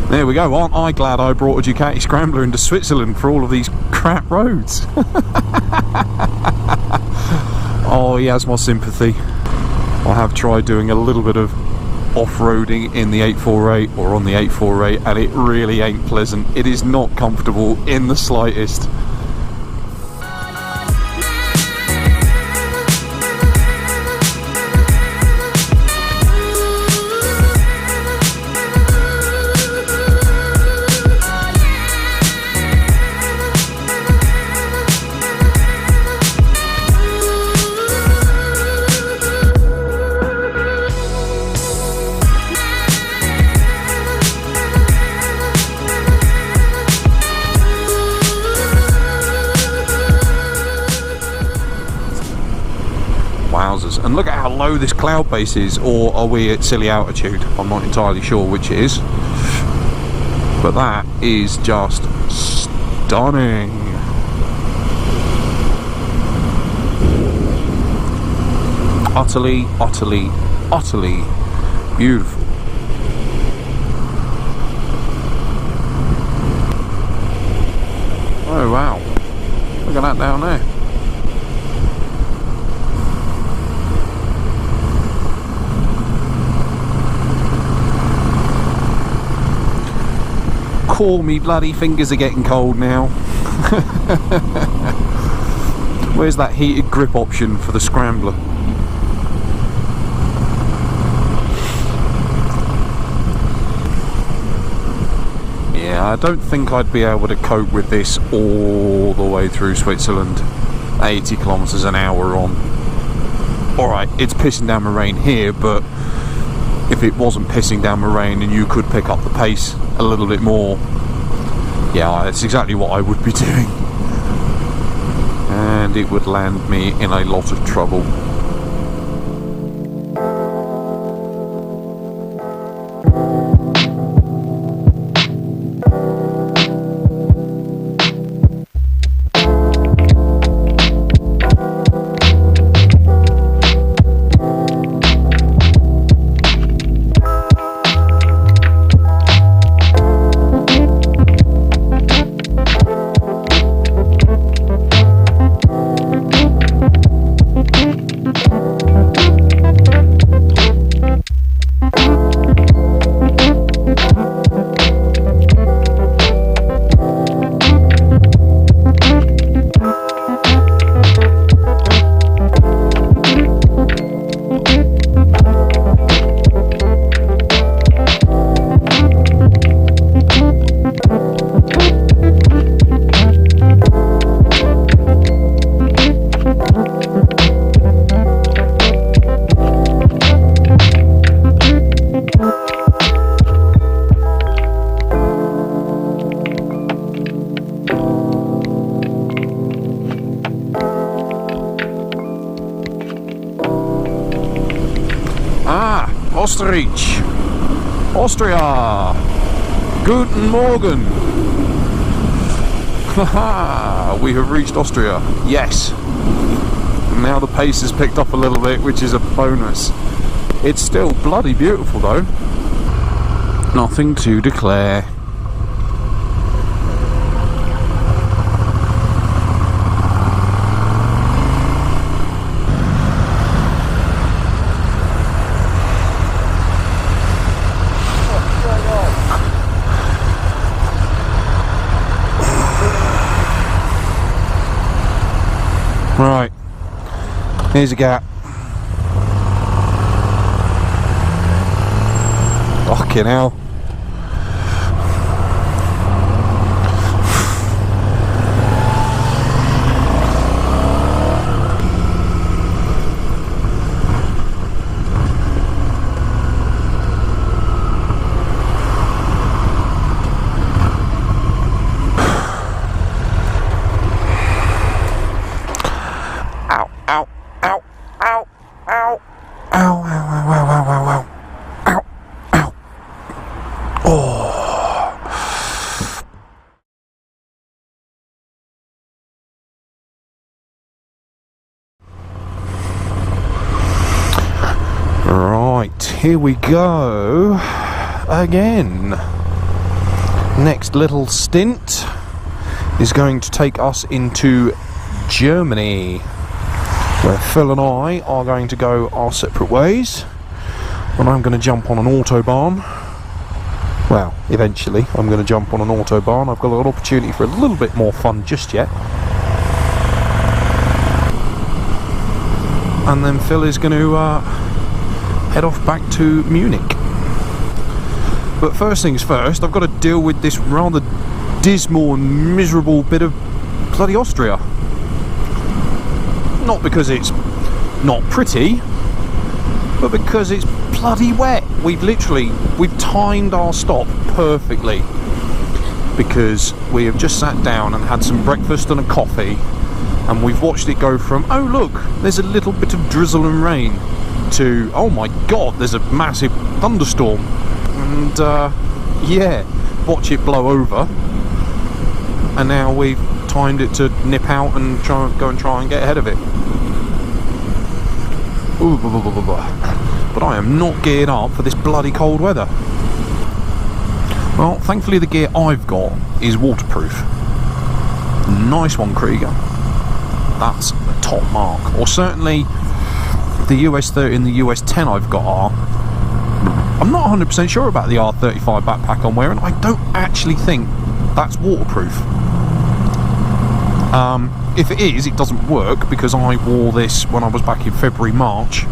There we go. Aren't I glad I brought a Ducati Scrambler into Switzerland for all of these crap roads? Oh, he has my sympathy. I have tried doing a little bit of off-roading in the 848 or on the 848, and it really ain't pleasant. It is not comfortable in the slightest. And look at how low this cloud base is, or are we at silly altitude? I'm not entirely sure which it is, but that is just stunning. Utterly, utterly, utterly beautiful. Oh wow, look at that down there. Me bloody fingers are getting cold now. Where's that heated grip option for the Scrambler? Yeah, I don't think I'd be able to cope with this all the way through Switzerland. 80 kilometers an hour on. Alright, it's pissing down the rain here, but if it wasn't pissing down the rain and you could pick up the pace a little bit more, yeah, that's exactly what I would be doing, and it would land me in a lot of trouble. Austria! Guten Morgen! Haha! We have reached Austria. Yes! Now the pace has picked up a little bit, which is a bonus. It's still bloody beautiful though. Nothing to declare. Right, here's a gap. Fucking hell. here we go again. Next little stint is going to take us into Germany, where Phil and I are going to go our separate ways, and I'm going to jump on an autobahn. Well, eventually I'm going to jump on an autobahn. I've got an opportunity for a little bit more fun just yet. And then Phil is going to head off back to Munich. But first things first, I've got to deal with this rather dismal and miserable bit of bloody Austria. Not because it's not pretty, but because it's bloody wet. We've timed our stop perfectly, because we have just sat down and had some breakfast and a coffee, and we've watched it go from, oh look, there's a little bit of drizzle and rain, to, oh my god, there's a massive thunderstorm. And yeah, watch it blow over, and now we've timed it to nip out and try and get ahead of it. Ooh, blah, blah, blah, blah. But I am not geared up for this bloody cold weather. Well, thankfully the gear I've got is waterproof. Nice one, Krieger. That's a top mark. Or certainly the US 30 and the US 10 I've got are. I'm not 100% sure about the R35 backpack I'm wearing. I don't actually think that's waterproof. If it is, it doesn't work, because I wore this when I was back in February, March,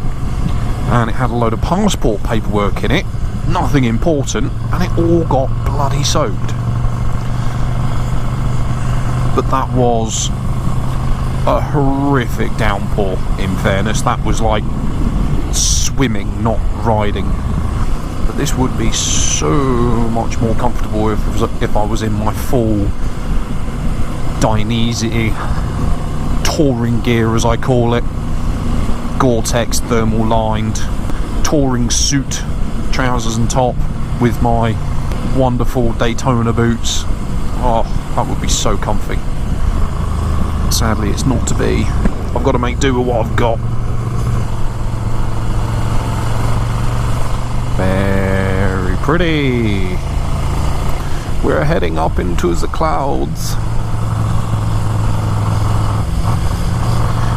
and it had a load of passport paperwork in it, nothing important, and it all got bloody soaked. But that was a horrific downpour, in fairness. That was like swimming, not riding. But this would be so much more comfortable if I was in my full Dainese touring gear, as I call it. Gore-Tex thermal lined touring suit, trousers and top, with my wonderful Daytona boots. Oh, that would be so comfy. Sadly, it's not to be. I've got to make do with what I've got. Very pretty. We're heading up into the clouds,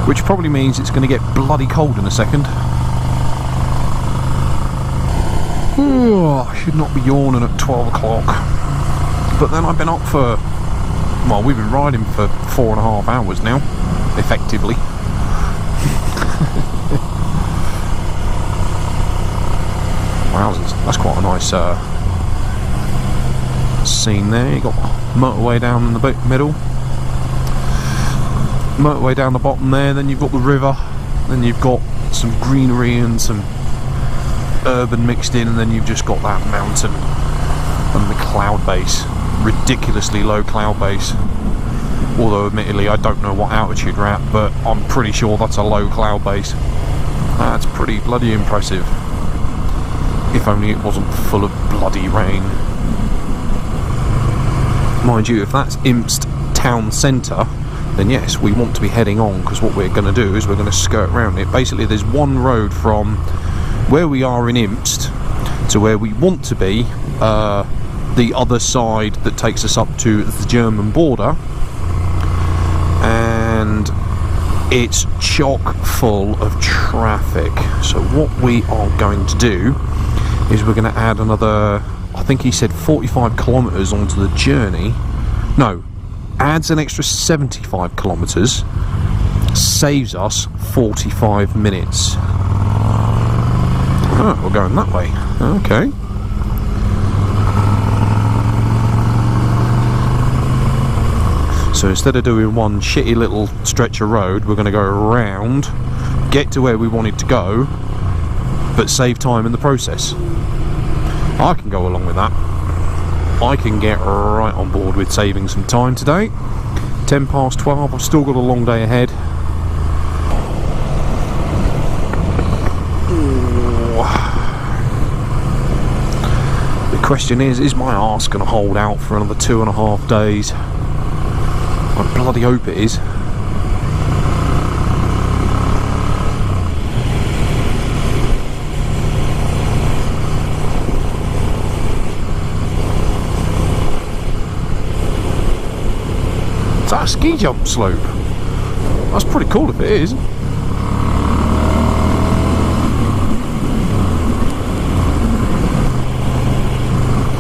which probably means it's going to get bloody cold in a second. I should not be yawning at 12 o'clock. But then I've been up for, well, we've been riding for 4.5 hours now, effectively. Wowzers, that's quite a nice scene there. You've got motorway down in the middle, motorway down the bottom there, then you've got the river, then you've got some greenery and some urban mixed in, and then you've just got that mountain and the cloud base, ridiculously low cloud base. Although admittedly I don't know what altitude we're at, but I'm pretty sure that's a low cloud base. That's pretty bloody impressive. If only it wasn't full of bloody rain. Mind you, if that's Imst town centre, then yes, we want to be heading on, because what we're going to do is we're going to skirt around it. Basically, there's one road from where we are in Imst to where we want to be, the other side that takes us up to the German border, and it's chock full of traffic. So what we are going to do is we're going to add another, I think he said 45 kilometres onto the journey. No, adds an extra 75 kilometres, saves us 45 minutes. Oh, we're going that way. Okay. So instead of doing one shitty little stretch of road, we're going to go around, get to where we wanted to go, but save time in the process. I can go along with that. I can get right on board with saving some time today. 10 past 12, I've still got a long day ahead. The question is my arse going to hold out for another 2.5 days? I bloody hope it is. a ski jump slope. That's pretty cool if it is.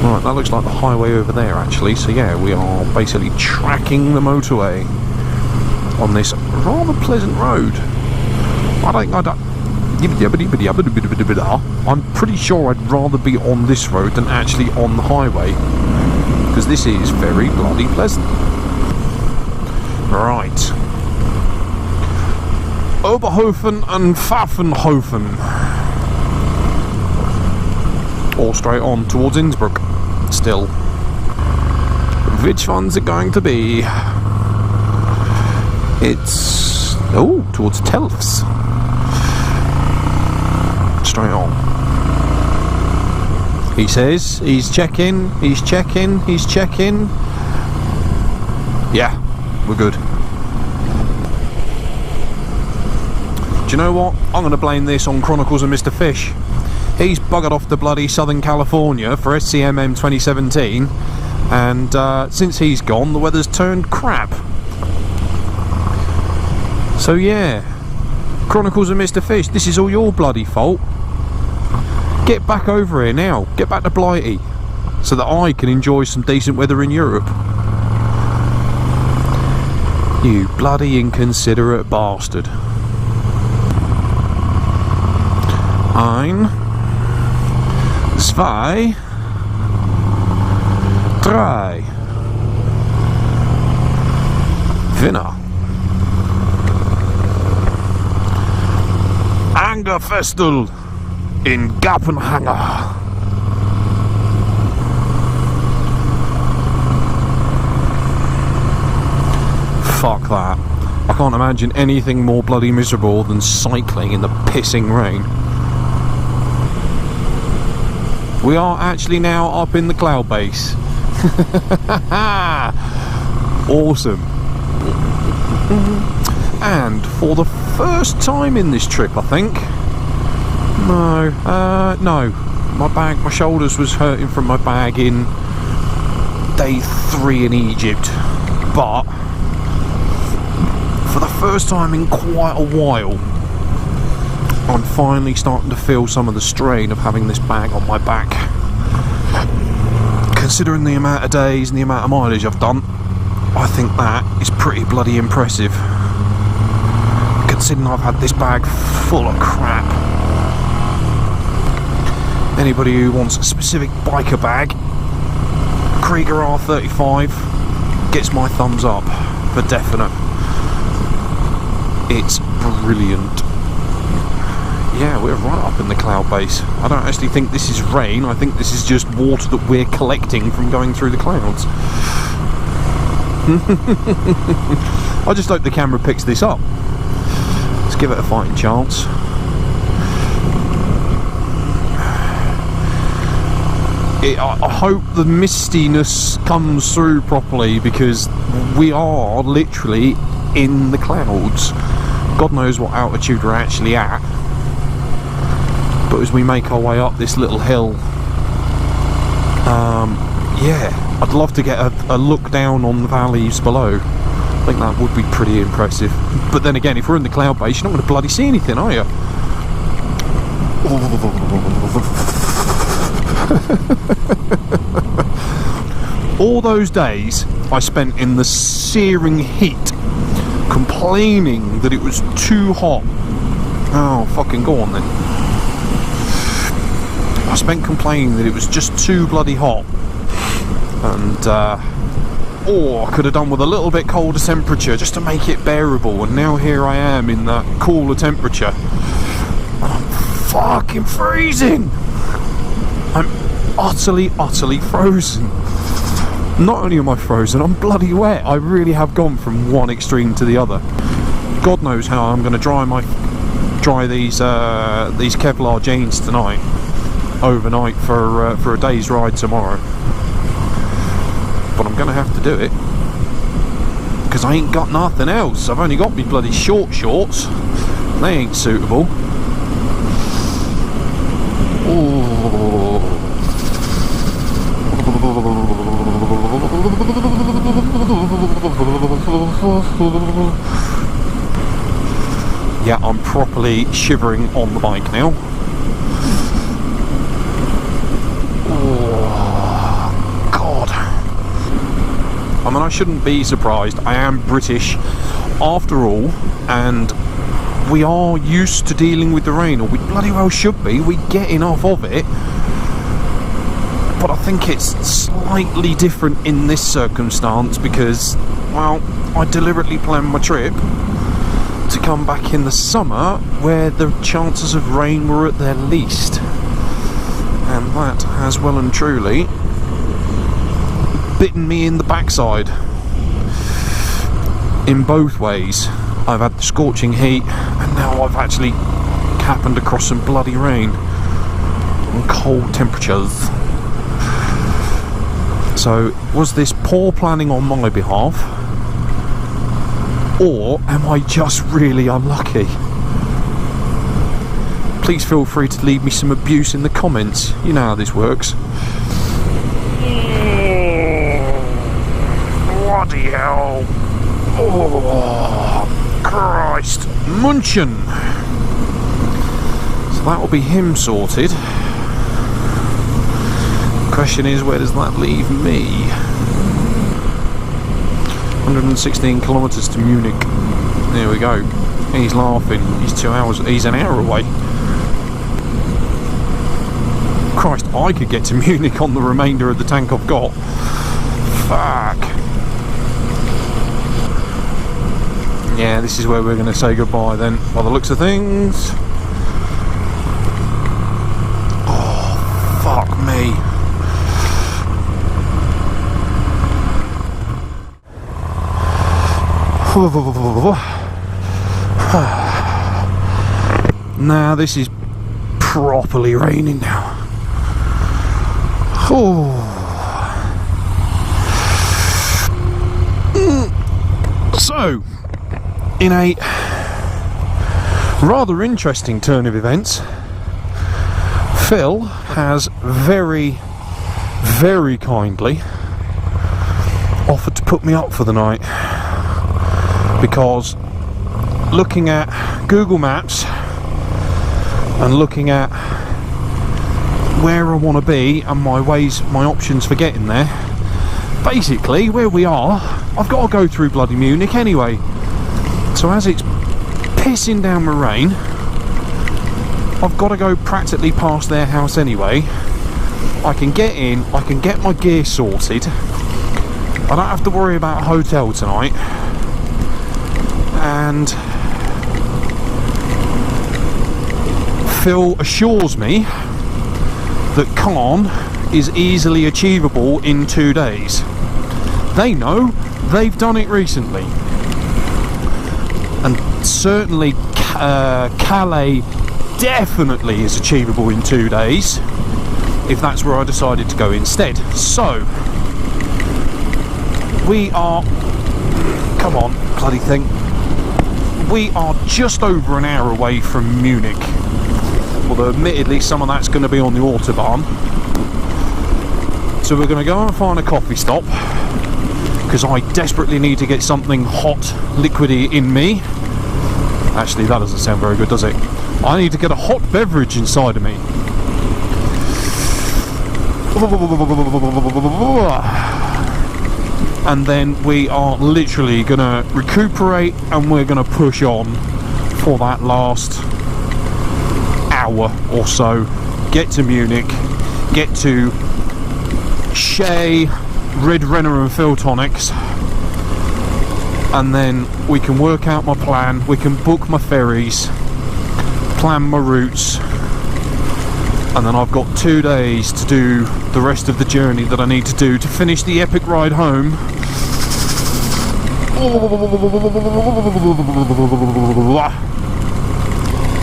Right, that looks like the highway over there actually, so yeah, we are basically tracking the motorway on this rather pleasant road. I'm pretty sure I'd rather be on this road than actually on the highway, because this is very bloody pleasant. Right. Oberhofen and Pfaffenhofen. All straight on towards Innsbruck. Still. Which one's it going to be? It's... oh, towards Telfs. Straight on. He says he's checking, he's checking, he's checking. Yeah, we're good. Do you know what? I'm going to blame this on Chronicles of Mr. Fish. He's buggered off to bloody Southern California for SCMM 2017, and since he's gone, the weather's turned crap. So yeah, Chronicles of Mr. Fish, this is all your bloody fault. Get back over here now. Get back to Blighty, so that I can enjoy some decent weather in Europe. You bloody inconsiderate bastard. Ein, zwei, drei. Winner. Angerfestel in Gappenhanger. Fuck that. I can't imagine anything more bloody miserable than cycling in the pissing rain. We are actually now up in the cloud base. Awesome. And for the first time in this trip, I think. No, my shoulders was hurting from my bag in day 3 in Egypt, but for the first time in quite a while, I'm finally starting to feel some of the strain of having this bag on my back. Considering the amount of days and the amount of mileage I've done, I think that is pretty bloody impressive. Considering I've had this bag full of crap. Anybody who wants a specific biker bag, Krieger R35 gets my thumbs up for definite. It's brilliant. Yeah, we're right up in the cloud base. I don't actually think this is rain, I think this is just water that we're collecting from going through the clouds. I just hope the camera picks this up. Let's give it a fighting chance. I hope the mistiness comes through properly, because we are literally in the clouds. God knows what altitude we're actually at. But as we make our way up this little hill, yeah, I'd love to get a look down on the valleys below. I think that would be pretty impressive. But then again, if we're in the cloud base, you're not going to bloody see anything, are you? All those days I spent in the searing heat, complaining that it was too hot. Oh, fucking go on then. I spent complaining that it was just too bloody hot, and I could have done with a little bit colder temperature just to make it bearable, and now here I am in that cooler temperature. I'm fucking freezing. I'm utterly frozen. Not only am I frozen, I'm bloody wet. I really have gone from one extreme to the other. God knows how I'm going to dry these Kevlar jeans tonight, overnight for a day's ride tomorrow. But I'm going to have to do it, because I ain't got nothing else. I've only got me bloody short shorts. They ain't suitable. Yeah, I'm properly shivering on the bike now. Oh, God. I mean, I shouldn't be surprised. I am British after all, and we are used to dealing with the rain, or we bloody well should be. We get enough of it. But I think it's slightly different in this circumstance because, well, I deliberately planned my trip to come back in the summer where the chances of rain were at their least. And that has well and truly bitten me in the backside. In both ways. I've had the scorching heat, and now I've actually happened across some bloody rain and cold temperatures. So, was this poor planning on my behalf, or am I just really unlucky? Please feel free to leave me some abuse in the comments. You know how this works. Bloody hell. Oh, Christ. Munchen. So that will be him sorted. Question is, where does that leave me? 116 kilometres to Munich. There we go. He's laughing. He's 2 hours. He's an hour away. Christ, I could get to Munich on the remainder of the tank I've got. Fuck. Yeah, this is where we're going to say goodbye then, by the looks of things. Oh, fuck me. Now this is properly raining now. Oh. So, in a rather interesting turn of events, Phil has very, very kindly offered to put me up for the night, because looking at Google Maps and looking at where I want to be and my options for getting there, basically where we are, I've got to go through bloody Munich anyway. So as it's pissing down the rain, I've got to go practically past their house anyway. I can get in, I can get my gear sorted, I don't have to worry about a hotel tonight, and Phil assures me that Caen is easily achievable in 2 days. They know, they've done it recently. And certainly Calais definitely is achievable in 2 days, if that's where I decided to go instead. So, we are, come on, bloody thing, we are just over an hour away from Munich. Although admittedly some of that's going to be on the Autobahn. So we're going to go and find a coffee stop, because I desperately need to get something hot, liquidy in me. Actually, that doesn't sound very good, does it? I need to get a hot beverage inside of me. And then we are literally going to recuperate, and we're going to push on for that last hour or so. Get to Munich, get to Shea, Red Renna and Phil Tonics, and then we can work out my plan, we can book my ferries, plan my routes, and then I've got 2 days to do the rest of the journey that I need to do to finish the epic ride home.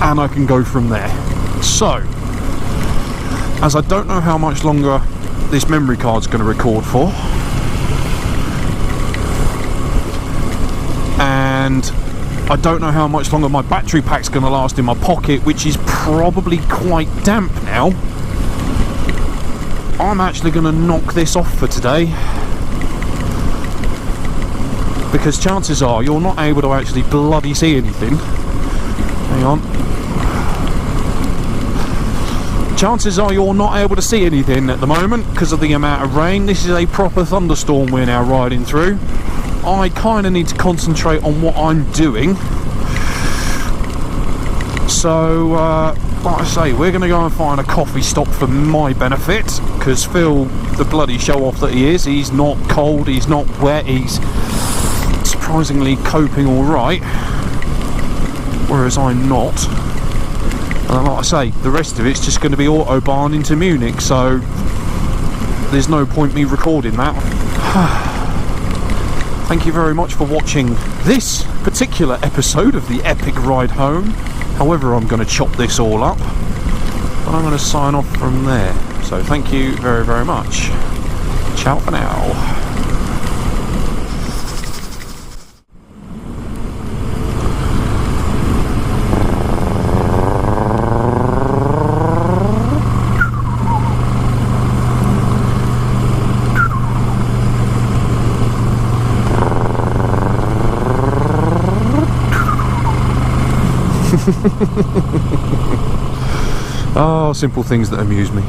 And I can go from there. So, as I don't know how much longer this memory card's going to record for, and I don't know how much longer my battery pack's going to last in my pocket, which is probably quite damp now, I'm actually going to knock this off for today. because chances are you're not able to actually bloody see anything. Hang on. Chances are you're not able to see anything at the moment because of the amount of rain. This is a proper thunderstorm we're now riding through. I kind of need to concentrate on what I'm doing. So, like I say, we're going to go and find a coffee stop for my benefit, because Phil, the bloody show-off that he is, he's not cold, he's not wet, he's surprisingly coping alright, whereas I'm not. And like I say, the rest of it's just going to be autobahn into Munich, so there's no point me recording that. Thank you very much for watching this particular episode of the epic ride home. However, I'm going to chop this all up, but I'm going to sign off from there. So thank you very, very much. Ciao for now. Oh, simple things that amuse me.